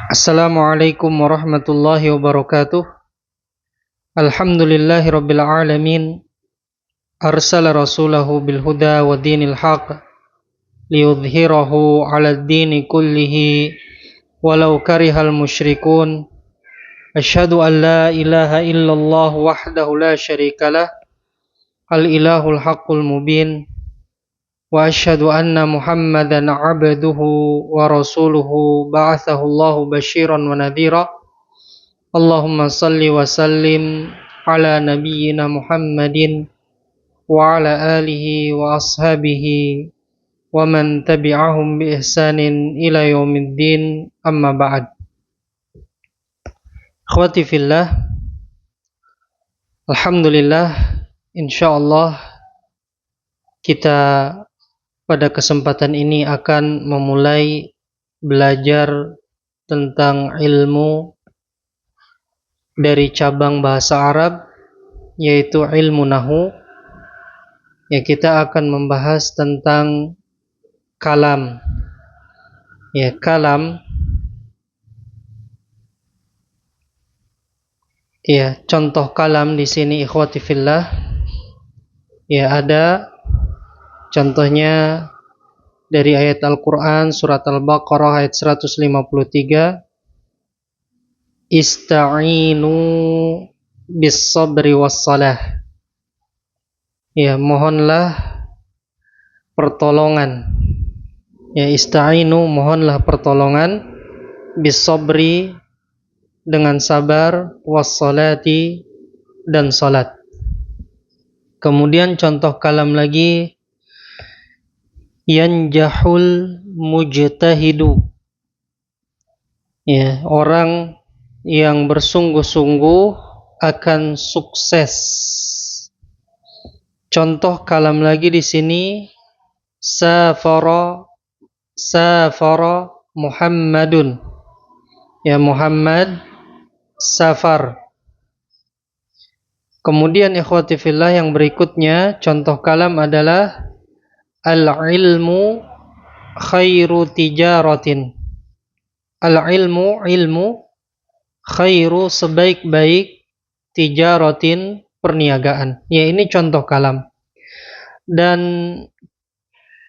Assalamualaikum warahmatullahi wabarakatuh. Alhamdulillahi rabbil alamin. Arsala rasulahu bil huda wa dinil haq liyudhhirahu 'alad dini kullihi walau karihal musyrikun. Asyhadu an la ilaha illallah wahdahu la syarikalah al ilahul haqqul mubin wa asyhadu anna Muhammadan 'abduhu wa rasuluhu ba'athahu Allahu basyiran wa nadhira. Allahumma salli wa sallim ala nabiyyina Muhammadin wa ala alihi wa ashabihi wa man tabi'ahum bi ihsanin ila yaumiddin, amma ba'd. Akhwati fillah, alhamdulillah, insyaallah kita pada kesempatan ini akan memulai belajar tentang ilmu dari cabang bahasa Arab, yaitu ilmu nahu. Ya, kita akan membahas tentang kalam. Ya, kalam. Ya, contoh kalam di sini ikhwati fillah. Ya, ada contohnya dari ayat Al-Qur'an surat Al-Baqarah ayat 153. Ista'inu bis sabri was salah. Ya, mohonlah pertolongan. Ya, ista'inu, mohonlah pertolongan, bis sabri, dengan sabar, was salati, dan salat. Kemudian contoh kalam lagi, yanjahul mujtahidu. Ya, orang yang bersungguh-sungguh akan sukses. Contoh kalam lagi di sini, safara Muhammadun. Ya, Muhammad safar. Kemudian ikhwati fillah yang berikutnya, contoh kalam adalah al-ilmu khairu tijaratin. Al-ilmu, ilmu, khairu, sebaik-baik, tijaratin, perniagaan. Ya, ini contoh kalam. Dan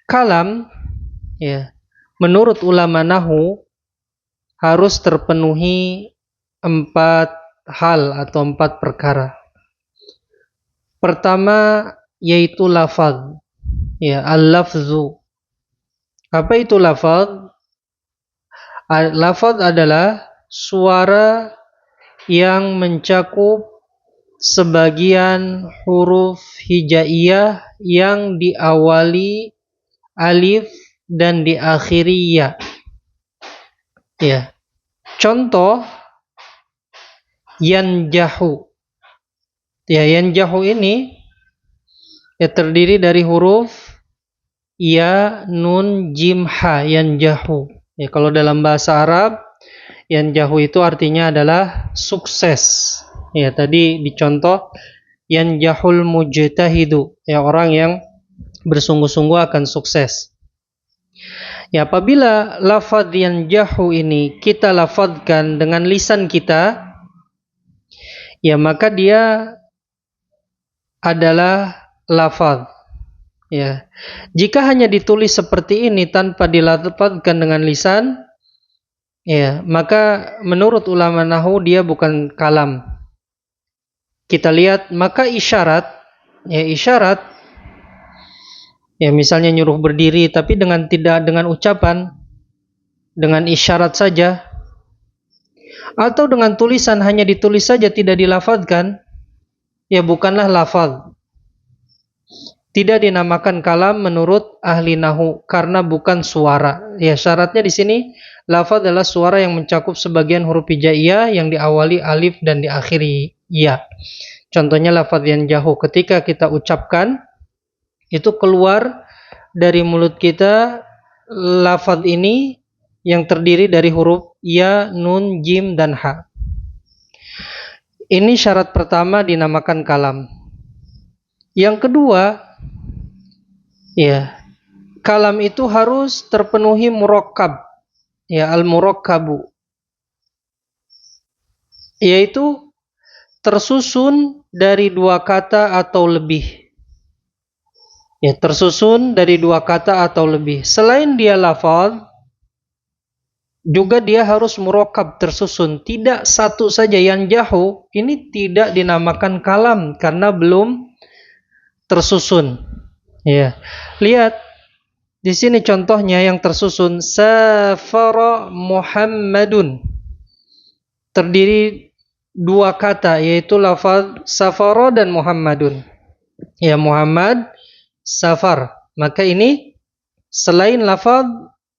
kalam, ya, menurut ulama nahu harus terpenuhi 4 hal atau 4 perkara. Pertama yaitu lafaz. Ya, al-lafzu. Apa itu lafaz? Lafaz adalah suara yang mencakup sebagian huruf hijaiyah yang diawali alif dan diakhiri ya. Ya. Contoh yanjahu. Ya, yanjahu ini ya terdiri dari huruf ya, nun, jim, ha, yanjahu. Ya, kalau dalam bahasa Arab yanjahu itu artinya adalah sukses. Ya, tadi dicontoh yanjahul mujtahidu. Ya, orang yang bersungguh-sungguh akan sukses. Ya, apabila lafaz yanjahu ini kita lafazkan dengan lisan kita, ya maka dia adalah lafaz. Ya. Jika hanya ditulis seperti ini tanpa dilafazkan dengan lisan, ya, maka menurut ulama nahwu dia bukan kalam. Kita lihat maka isyarat, ya isyarat, ya misalnya nyuruh berdiri tapi tidak dengan ucapan, dengan isyarat saja, atau dengan tulisan hanya ditulis saja tidak dilafazkan, ya bukanlah lafaz. Tidak dinamakan kalam menurut ahli nahu karena bukan suara. Ya, syaratnya di sini lafaz adalah suara yang mencakup sebagian huruf hijaiyah yang diawali alif dan diakhiri ya. Contohnya lafaz yanjahu, ketika kita ucapkan itu keluar dari mulut kita lafaz ini yang terdiri dari huruf ya, nun, jim, dan ha. Ini syarat pertama dinamakan kalam. Yang kedua, ya, kalam itu harus terpenuhi murakkab. Ya, al-murakkabu. yaitu tersusun dari dua kata atau lebih. Ya, tersusun dari dua kata atau lebih. Selain dia lafaz, juga dia harus murokab tersusun. Tidak satu saja yang jauh, ini tidak dinamakan kalam karena belum tersusun. Ya, lihat di sini contohnya yang tersusun. Safara Muhammadun, terdiri dua kata, yaitu lafaz safara dan Muhammadun. Ya, Muhammad, safar. Maka ini selain lafaz,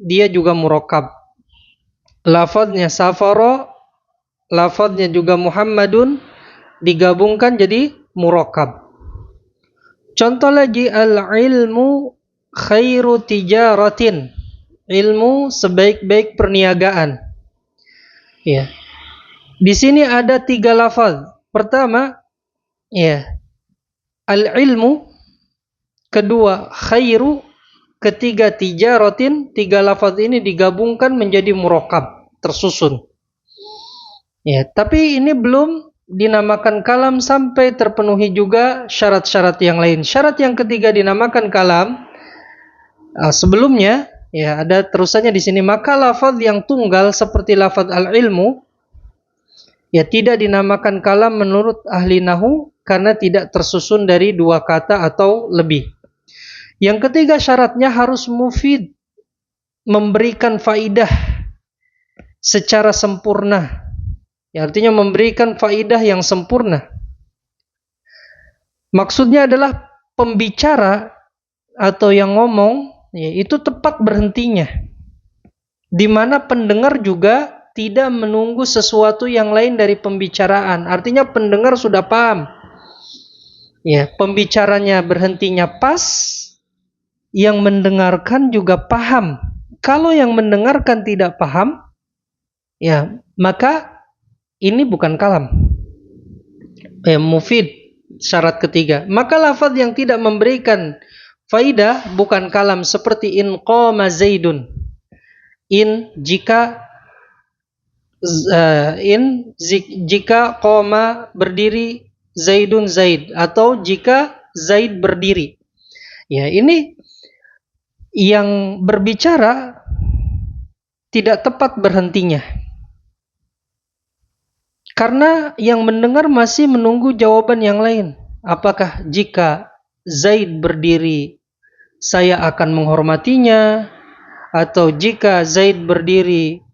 dia juga murokab. Lafaznya safara, lafaznya juga Muhammadun, digabungkan jadi murokab. Contoh lagi, al-ilmu khairu tijaratin. Ilmu sebaik-baik perniagaan. Ya. Di sini ada tiga lafaz. Pertama, ya, al-ilmu, kedua khairu, ketiga tijaratin. Tiga lafaz ini digabungkan menjadi murokab, tersusun. Ya, tapi ini belum dinamakan kalam sampai terpenuhi juga syarat-syarat yang lain. Syarat yang ketiga dinamakan kalam. Sebelumnya, ya, ada terusannya di sini. Maka lafaz yang tunggal seperti lafaz al-ilmu, ya, tidak dinamakan kalam menurut ahli nahu karena tidak tersusun dari dua kata atau lebih. Yang ketiga syaratnya harus mufid, memberikan faidah secara sempurna. Ya, artinya memberikan faidah yang sempurna. Maksudnya adalah pembicara atau yang ngomong, ya, itu tepat berhentinya. Di mana pendengar juga tidak menunggu sesuatu yang lain dari pembicaraan. Artinya pendengar sudah paham. Ya, pembicaranya berhentinya pas, yang mendengarkan juga paham. Kalau yang mendengarkan tidak paham, ya, maka ini bukan kalam. Ya, mufid, syarat ketiga. Maka lafaz yang tidak memberikan faidah bukan kalam, seperti in qama zaidun. Jika qama berdiri, zaidun zaid, atau jika zaid berdiri. Ya, ini yang berbicara tidak tepat berhentinya. Karena yang mendengar masih menunggu jawaban yang lain. Apakah jika Zaid berdiri, saya akan menghormatinya? Atau jika Zaid berdiri,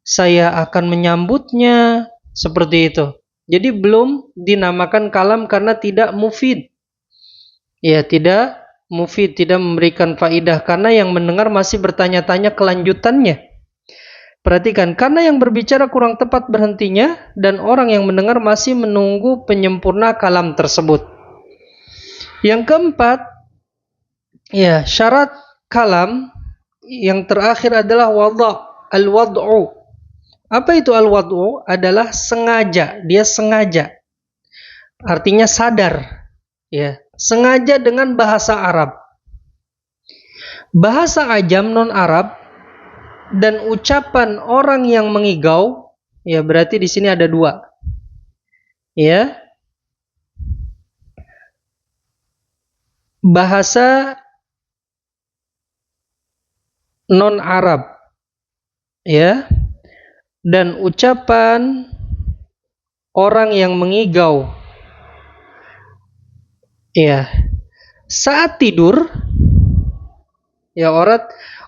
saya akan menyambutnya? Seperti itu. Jadi belum dinamakan kalam karena tidak mufid. Ya, tidak mufid, tidak memberikan faidah. Karena yang mendengar masih bertanya-tanya kelanjutannya. Perhatikan, karena yang berbicara kurang tepat berhentinya dan orang yang mendengar masih menunggu penyempurna kalam tersebut. Yang keempat, ya, syarat kalam yang terakhir adalah al-wad'u. Apa itu al-wad'u? Adalah sengaja, dia sengaja. Artinya sadar, ya, sengaja dengan bahasa Arab. Bahasa ajam non-Arab dan ucapan orang yang mengigau, ya, berarti di sini ada dua. Ya. Bahasa non-Arab, ya, dan ucapan orang yang mengigau. Ya. Saat tidur, ya,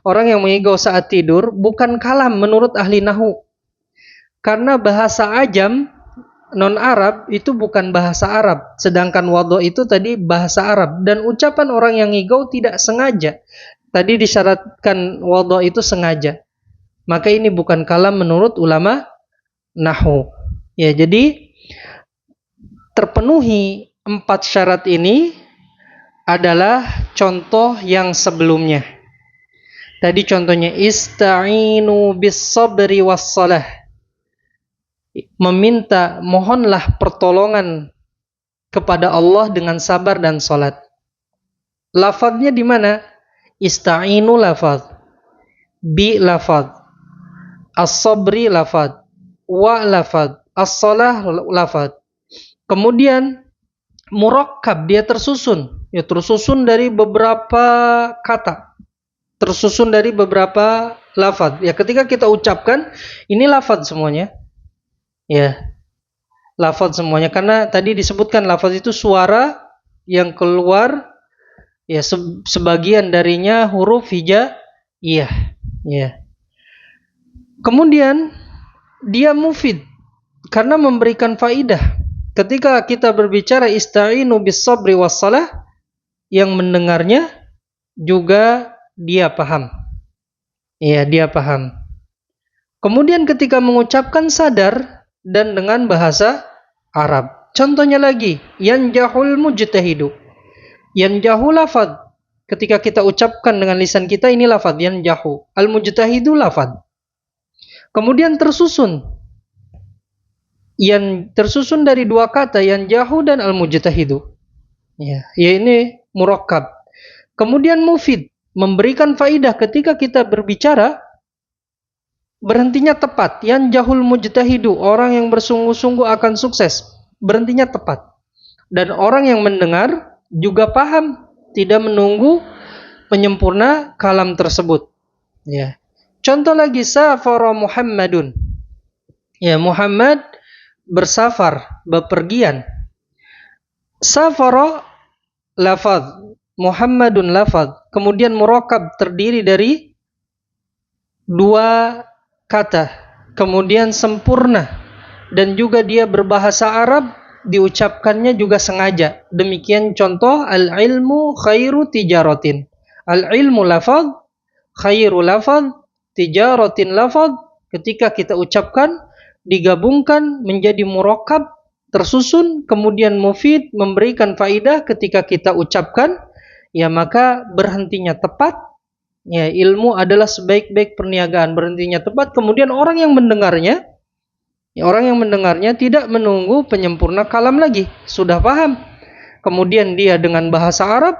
orang yang mengigau saat tidur bukan kalam menurut ahli nahu. Karena bahasa ajam non-Arab itu bukan bahasa Arab, sedangkan wadhu itu tadi bahasa Arab, dan ucapan orang yang ngigau tidak sengaja. Tadi disyaratkan wadhu itu sengaja. Maka ini bukan kalam menurut ulama nahwu. Ya, jadi terpenuhi 4 syarat ini adalah contoh yang sebelumnya. Tadi contohnya ista'inu bis sabri was salah. Mohonlah pertolongan kepada Allah dengan sabar dan salat. Lafadznya di mana? Ista'inu lafadz, bi lafadz, as-sabri lafadz, wa lafadz, as-shalah lafaz. Kemudian murakkab, dia tersusun, ya tersusun dari beberapa kata, tersusun dari beberapa lafaz. Ya ketika kita ucapkan ini lafaz semuanya. Ya, lafaz semuanya karena tadi disebutkan lafaz itu suara yang keluar ya sebagian darinya huruf hijaiyah. Ya. Kemudian dia mufid karena memberikan faidah. Ketika kita berbicara ista'inu bis sabri was salah, yang mendengarnya juga dia paham. Ya, dia paham. Kemudian ketika mengucapkan sadar dan dengan bahasa Arab. Contohnya lagi, yanjahul mujtahidu. Yanjahu lafad. Ketika kita ucapkan dengan lisan kita ini lafad yanjahu. Al mujtahidu lafad. Kemudian tersusun dari dua kata yanjahu dan al mujtahidu. Ya ini murakkab. Kemudian mufid, memberikan faidah ketika kita berbicara berhentinya tepat. Yanjahul mujtahidu, orang yang bersungguh-sungguh akan sukses. Berhentinya tepat. Dan orang yang mendengar juga paham, tidak menunggu penyempurna kalam tersebut. Ya. Contoh lagi, safara Muhammadun. Ya, Muhammad bersafar, bepergian. Safara lafaz, Muhammadun lafaz. Kemudian murakkab terdiri dari dua kata. Kemudian sempurna dan juga dia berbahasa Arab, diucapkannya juga sengaja. Demikian contoh al-ilmu khairu tijaratin. Al-ilmu lafaz, khairu lafaz, tijaratin lafaz. Ketika kita ucapkan digabungkan menjadi murakkab, tersusun, kemudian mufid, memberikan faidah ketika kita ucapkan, ya maka berhentinya tepat. Ya, ilmu adalah sebaik-baik perniagaan, berhentinya tepat. Kemudian orang yang mendengarnya tidak menunggu penyempurna kalam lagi, sudah paham. Kemudian dia dengan bahasa Arab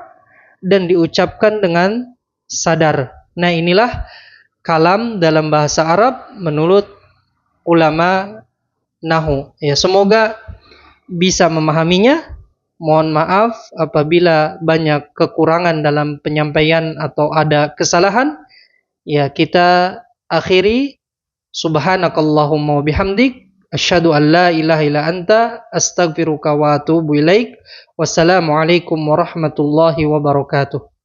dan diucapkan dengan sadar. Nah, inilah kalam dalam bahasa Arab menurut ulama nahwu. Ya, semoga bisa memahaminya. Mohon maaf apabila banyak kekurangan dalam penyampaian atau ada kesalahan. Ya, kita akhiri. Subhanakallahumma wa bihamdik, asyhadu an la ilaha illa anta, astaghfiruka wa atubu ilaik. Wassalamualaikum warahmatullahi wabarakatuh.